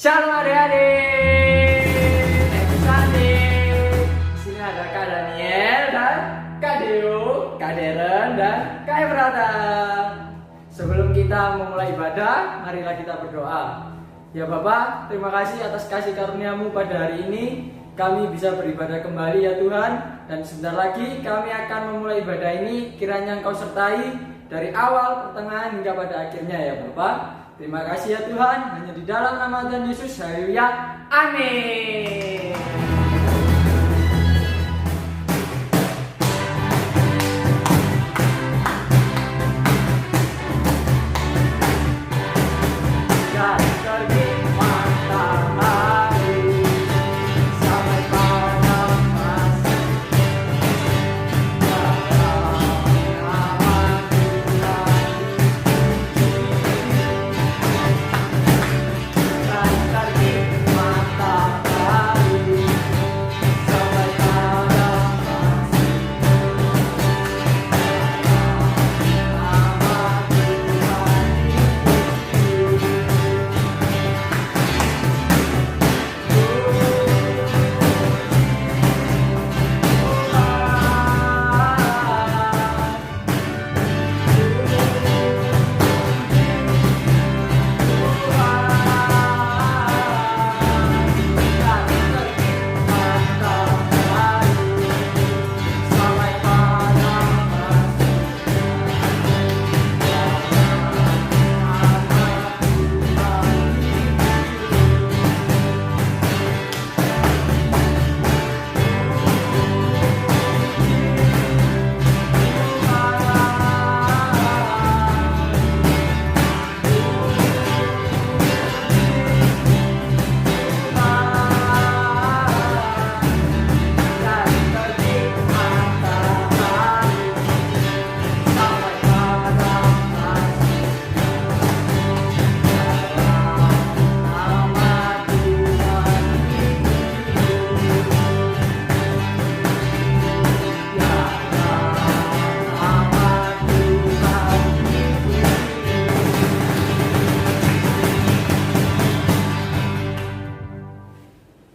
Shalom adik-adik, happy Sunday. Di sini ada Kak Daniel dan Kak Deo, Kak Deren dan Kak Ebrata. Sebelum kita memulai ibadah, marilah kita berdoa. Ya Bapak, terima kasih atas kasih karunia-Mu pada hari ini. Kami bisa beribadah kembali ya Tuhan. Dan sebentar lagi kami akan memulai ibadah ini. Kiranya Engkau sertai dari awal, pertengahan hingga pada akhirnya ya Bapak. Terima kasih ya Tuhan, hanya di dalam nama Tuhan Yesus, haleluya, amin.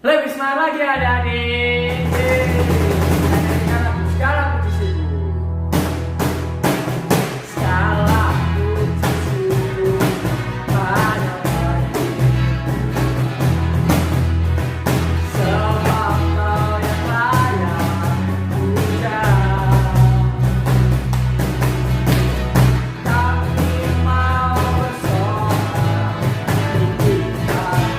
Lebih semangat lagi adik-adik. Segala puji syukur. Segala puji syukur pada Tuhan. Sebab Kau yang layak puja. Kami mau bersorak tinggikan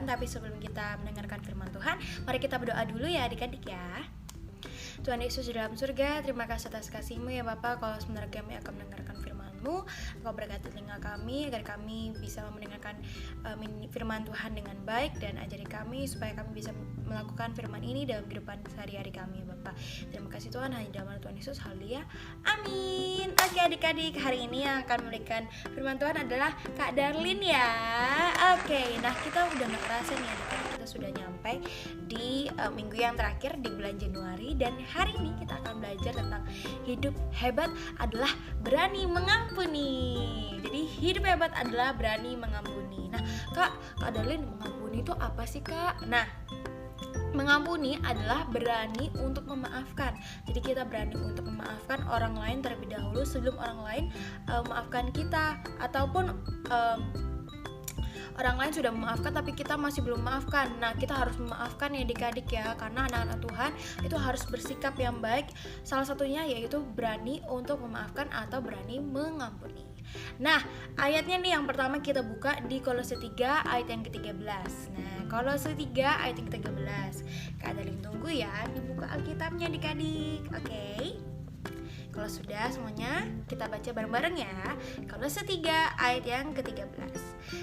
Tuhan. Tapi sebelum kita mendengarkan firman Tuhan, mari kita berdoa dulu ya adik-adik ya. Tuhan Yesus di dalam surga, terima kasih atas kasih-Mu ya Bapa. Kalau sebentar kami akan mendengarkan firman-Mu, Engkau berkati telinga kami agar kami bisa mendengarkan firman Tuhan dengan baik, dan ajari kami supaya kami bisa melakukan firman ini dalam kehidupan sehari-hari kami ya Bapa. Terima kasih Tuhan, hanya dalam nama Tuhan Yesus. Haleluya. Amin. Oke adik-adik, hari ini yang akan memberikan firman Tuhan adalah Kak Darlin ya. Oke, nah kita udah gak terasa nih adik-adik, kita sudah nyampe di minggu yang terakhir di bulan Januari, dan hari ini kita akan belajar tentang hidup hebat adalah berani mengampuni. Jadi hidup hebat adalah berani mengampuni. Nah Kak Darlin, mengampuni itu apa sih Kak? Nah, mengampuni adalah berani untuk memaafkan. Jadi kita berani untuk memaafkan orang lain terlebih dahulu sebelum orang lain memaafkan kita, ataupun orang lain sudah memaafkan tapi kita masih belum memaafkan. Nah, kita harus memaafkan ya adik-adik ya, karena anak-anak Tuhan itu harus bersikap yang baik. Salah satunya yaitu berani untuk memaafkan atau berani mengampuni. Nah, ayatnya nih yang pertama kita buka di Kolose 3 ayat yang ke-13. Nah, Kolose 3 ayat yang ke-13. Kak Darlin tunggu ya, dibuka Alkitabnya adik-adik. Oke. Kalau sudah semuanya, kita baca bareng-bareng ya. Kolose 3 ayat yang ke-13.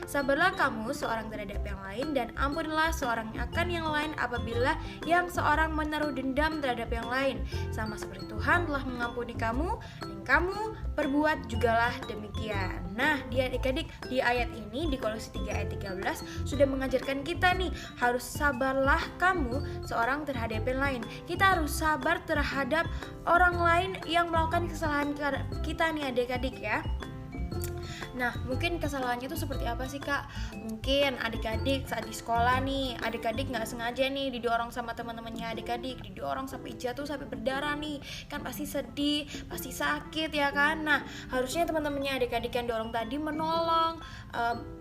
Sabarlah kamu seorang terhadap yang lain, dan ampunilah seorang akan yang lain apabila yang seorang menaruh dendam terhadap yang lain. Sama seperti Tuhan telah mengampuni kamu, dan kamu perbuat jugalah demikian. Nah, di adik-adik, di ayat ini di Kolose 3 ayat 13 sudah mengajarkan kita nih, harus sabarlah kamu seorang terhadap yang lain. Kita harus sabar terhadap orang lain yang melakukan kesalahan kita nih adik-adik ya. Nah, mungkin kesalahannya itu seperti apa sih Kak? Mungkin adik-adik saat di sekolah nih, adik-adik gak sengaja nih didorong sama teman-temannya adik-adik, didorong sampai jatuh, sampai berdarah nih. Kan pasti sedih, pasti sakit ya kan? Nah, harusnya teman-temannya adik-adik yang dorong tadi menolong,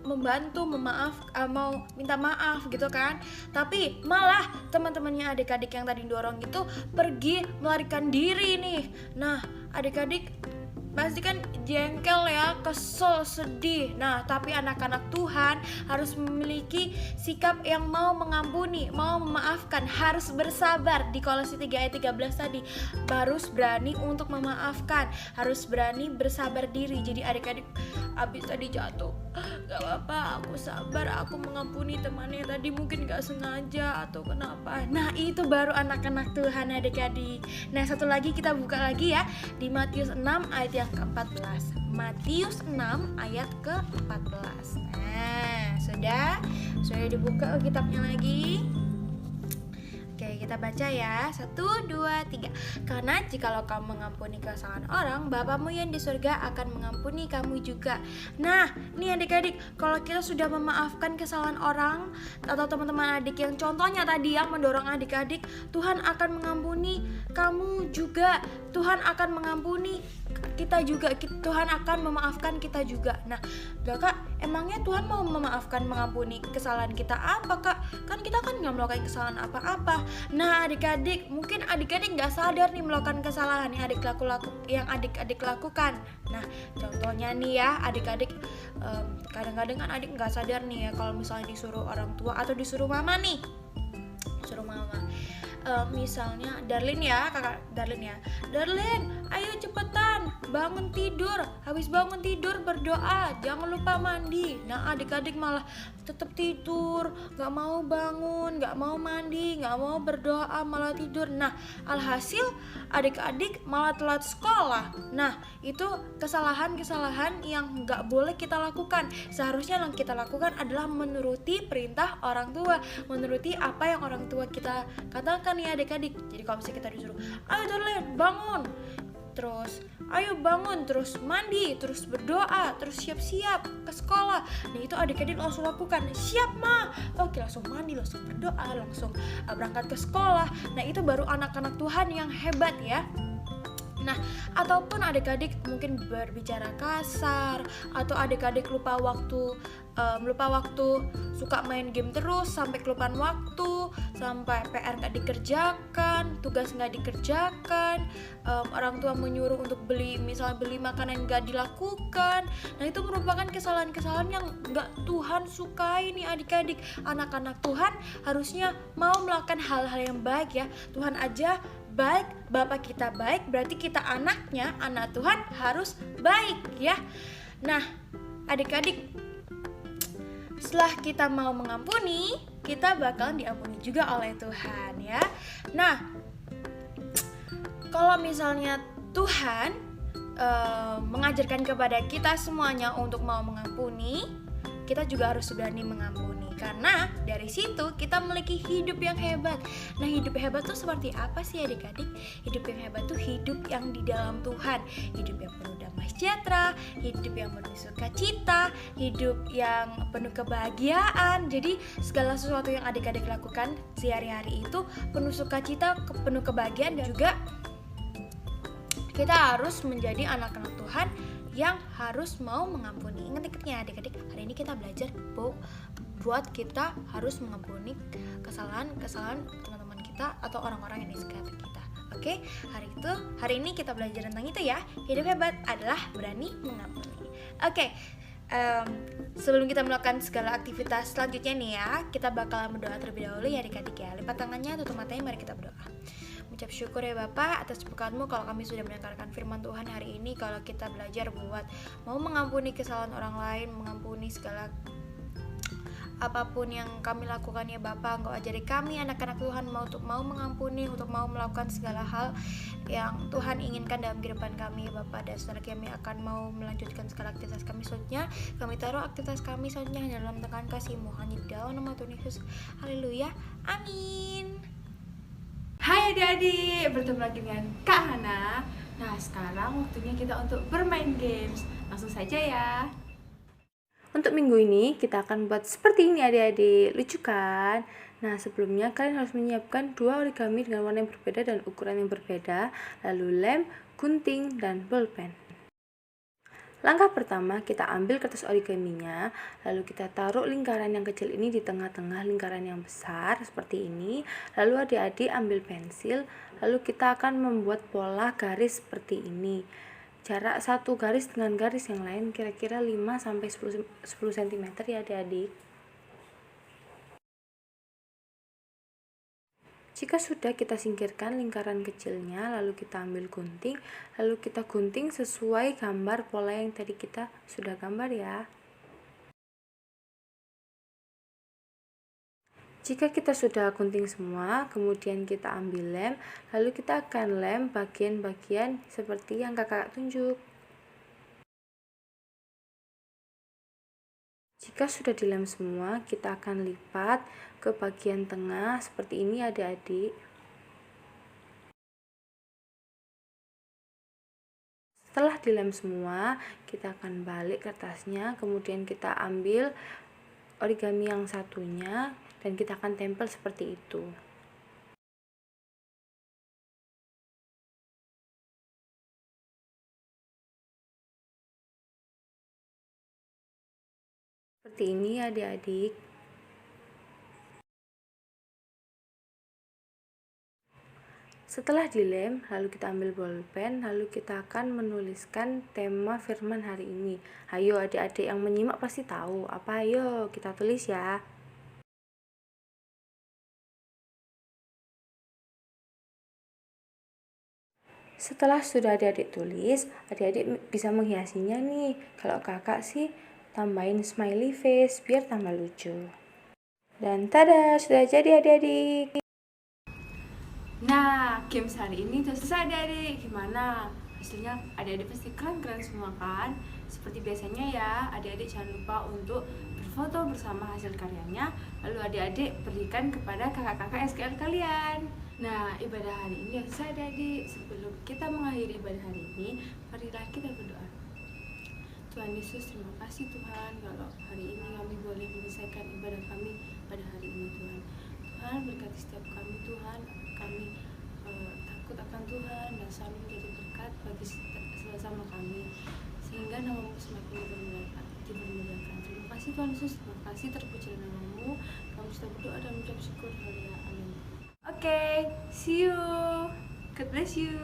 membantu, mau minta maaf gitu kan. Tapi malah teman-temannya adik-adik yang tadi dorong itu pergi melarikan diri nih. Nah, adik-adik pasti kan jengkel ya, kesel, sedih. Nah, tapi anak-anak Tuhan harus memiliki sikap yang mau mengampuni, mau memaafkan, harus bersabar. Di Kolose 3 ayat 13 tadi, harus berani untuk memaafkan, harus berani bersabar diri. Jadi adik-adik abis tadi jatuh, gak apa-apa, aku sabar, aku mengampuni temannya tadi mungkin gak sengaja atau kenapa. Nah, itu baru anak-anak Tuhan adik-adik. Nah, satu lagi kita buka lagi ya, di Matius 6 ayat yang ke-14. Matius 6 ayat ke-14. Nah, sudah dibuka kitabnya lagi. Oke, kita baca ya. 1, 2, 3. Karena jikalau kamu mengampuni kesalahan orang, Bapamu yang di surga akan mengampuni kamu juga. Nah, nih adik-adik, kalau kita sudah memaafkan kesalahan orang atau teman-teman adik yang contohnya tadi yang mendorong adik-adik, Tuhan akan mengampuni kamu juga. Tuhan akan mengampuni kita juga. Tuhan akan memaafkan kita juga. Nah, Kak, emangnya Tuhan mau memaafkan, mengampuni kesalahan kita apa Kak? Kan kita kan gak melakukan kesalahan apa-apa. Nah, adik-adik, mungkin adik-adik gak sadar nih melakukan kesalahan yang adik-adik lakukan. Nah, contohnya nih ya, adik-adik kadang-kadang kan adik gak sadar nih ya, kalau misalnya disuruh orang tua atau disuruh mama nih, misalnya Darlin ya, kakak Darlin ya, Darlin, ayo cepetan bangun tidur, habis bangun tidur berdoa, jangan lupa mandi. Nah, adik-adik malah tetap tidur, gak mau bangun, gak mau mandi, gak mau berdoa, malah tidur. Nah, alhasil adik-adik malah telat sekolah. Nah, itu kesalahan-kesalahan yang gak boleh kita lakukan. Seharusnya yang kita lakukan adalah menuruti perintah orang tua, menuruti apa yang orang tua kita katakan ya adik-adik. Jadi kalau misalnya kita disuruh, ayo Darlin bangun, terus ayo bangun, terus mandi, terus berdoa, terus siap-siap ke sekolah. Nah, itu adik-adik langsung lakukan. Siap Ma, oke, langsung mandi, langsung berdoa, langsung berangkat ke sekolah. Nah, itu baru anak-anak Tuhan yang hebat ya. Nah, ataupun adik-adik mungkin berbicara kasar, atau adik-adik lupa waktu lupa waktu, suka main game terus sampai kelupaan waktu, sampai PR nggak dikerjakan, tugas nggak dikerjakan, orang tua menyuruh untuk misalnya beli makanan nggak dilakukan. Nah, itu merupakan kesalahan-kesalahan yang nggak Tuhan sukai nih adik-adik. Anak-anak Tuhan harusnya mau melakukan hal-hal yang baik ya. Tuhan aja baik, Bapak kita baik, berarti kita anaknya, anak Tuhan harus baik ya. Nah, adik-adik, setelah kita mau mengampuni, kita bakalan diampuni juga oleh Tuhan ya. Nah, kalau misalnya Tuhan mengajarkan kepada kita semuanya untuk mau mengampuni, kita juga harus berani mengampuni, karena dari situ kita memiliki hidup yang hebat. Nah, hidup hebat tuh seperti apa sih adik-adik? Hidup yang hebat tuh hidup yang di dalam Tuhan, hidup yang penuh damai sejahtera, hidup yang penuh sukacita, hidup yang penuh kebahagiaan. Jadi segala sesuatu yang adik-adik lakukan sehari-hari itu penuh sukacita, penuh kebahagiaan, dan juga kita harus menjadi anak-anak Tuhan yang harus mau mengampuni. Ingat-ingatnya adik-adik, hari ini kita belajar buat kita harus mengampuni kesalahan teman-teman kita atau orang-orang yang di sekitar kita. Oke, hari ini kita belajar tentang itu ya. Hidup hebat adalah berani mengampuni. Oke, sebelum kita melakukan segala aktivitas selanjutnya nih ya, kita bakalan berdoa terlebih dahulu ya adik-adik ya. Lipat tangannya, tutup matanya, mari kita berdoa. Ucap syukur ya Bapak atas berkat-Mu kalau kami sudah mendengarkan firman Tuhan hari ini. Kalau kita belajar buat mau mengampuni kesalahan orang lain, mengampuni segala apapun yang kami lakukan ya Bapak, Engkau ajari kami anak-anak Tuhan untuk mau mengampuni, untuk mau melakukan segala hal yang Tuhan inginkan dalam kehidupan kami Bapak. Dan setelah kami akan mau melanjutkan segala aktivitas kami selanjutnya, kami taruh aktivitas kami selanjutnya hanya dalam tangan kasih-Mu, hanya di dalam nama Tuhan Yesus. Haleluya, amin. Hai adik-adik, bertemu lagi dengan Kak Hana. Nah, sekarang waktunya kita untuk bermain games. Langsung saja ya. Untuk minggu ini kita akan buat seperti ini adik-adik, lucu kan? Nah, sebelumnya kalian harus menyiapkan 2 origami dengan warna yang berbeda dan ukuran yang berbeda, lalu lem, gunting, dan bolpen. Langkah pertama, kita ambil kertas origaminya, lalu kita taruh lingkaran yang kecil ini di tengah-tengah lingkaran yang besar seperti ini. Lalu adik-adik ambil pensil, lalu kita akan membuat pola garis seperti ini. Jarak satu garis dengan garis yang lain kira-kira 5-10 cm ya adik-adik. Jika sudah, kita singkirkan lingkaran kecilnya, lalu kita ambil gunting, lalu kita gunting sesuai gambar pola yang tadi kita sudah gambar ya. Jika kita sudah gunting semua, kemudian kita ambil lem, lalu kita akan lem bagian-bagian seperti yang kakak tunjuk. Jika sudah dilem semua, kita akan lipat ke bagian tengah seperti ini adik-adik. Setelah dilem semua, kita akan balik kertasnya, kemudian kita ambil origami yang satunya dan kita akan tempel seperti itu. Seperti ini adik-adik. Setelah dilem, lalu kita ambil bolpen, lalu kita akan menuliskan tema firman hari ini. Ayo adik-adik yang menyimak pasti tahu apa, ayo kita tulis ya. Setelah sudah adik-adik tulis, adik-adik bisa menghiasinya nih. Kalau kakak sih tambahin smiley face biar tambah lucu. Dan tada, sudah jadi adik-adik. Nah, games hari ini sudah selesai adik-adik. Gimana? Hasilnya adik-adik pasti keren-keren semua kan? Seperti biasanya ya, adik-adik jangan lupa untuk berfoto bersama hasil karyanya. Lalu adik-adik berikan kepada kakak-kakak SKL kalian. Nah, ibadah hari ini sudah selesai adik-adik. Sebelum kita mengakhiri ibadah hari ini, marilah kita berdoa. Tuhan Yesus, terima kasih Tuhan kalau hari ini kami boleh menyelesaikan ibadah kami pada hari ini Tuhan. Tuhan berkati setiap kami Tuhan, kami takut akan Tuhan dan selalu menjadi berkat bagi sesama kami, sehingga nama-Mu semakin dipermuliakan. Terima kasih kasih Tuhan Yesus, terima kasih, terpujilah namamu. Kami sudah berdoa dan mengucap syukur. Haleluya, amin. Oke, see you. God bless you.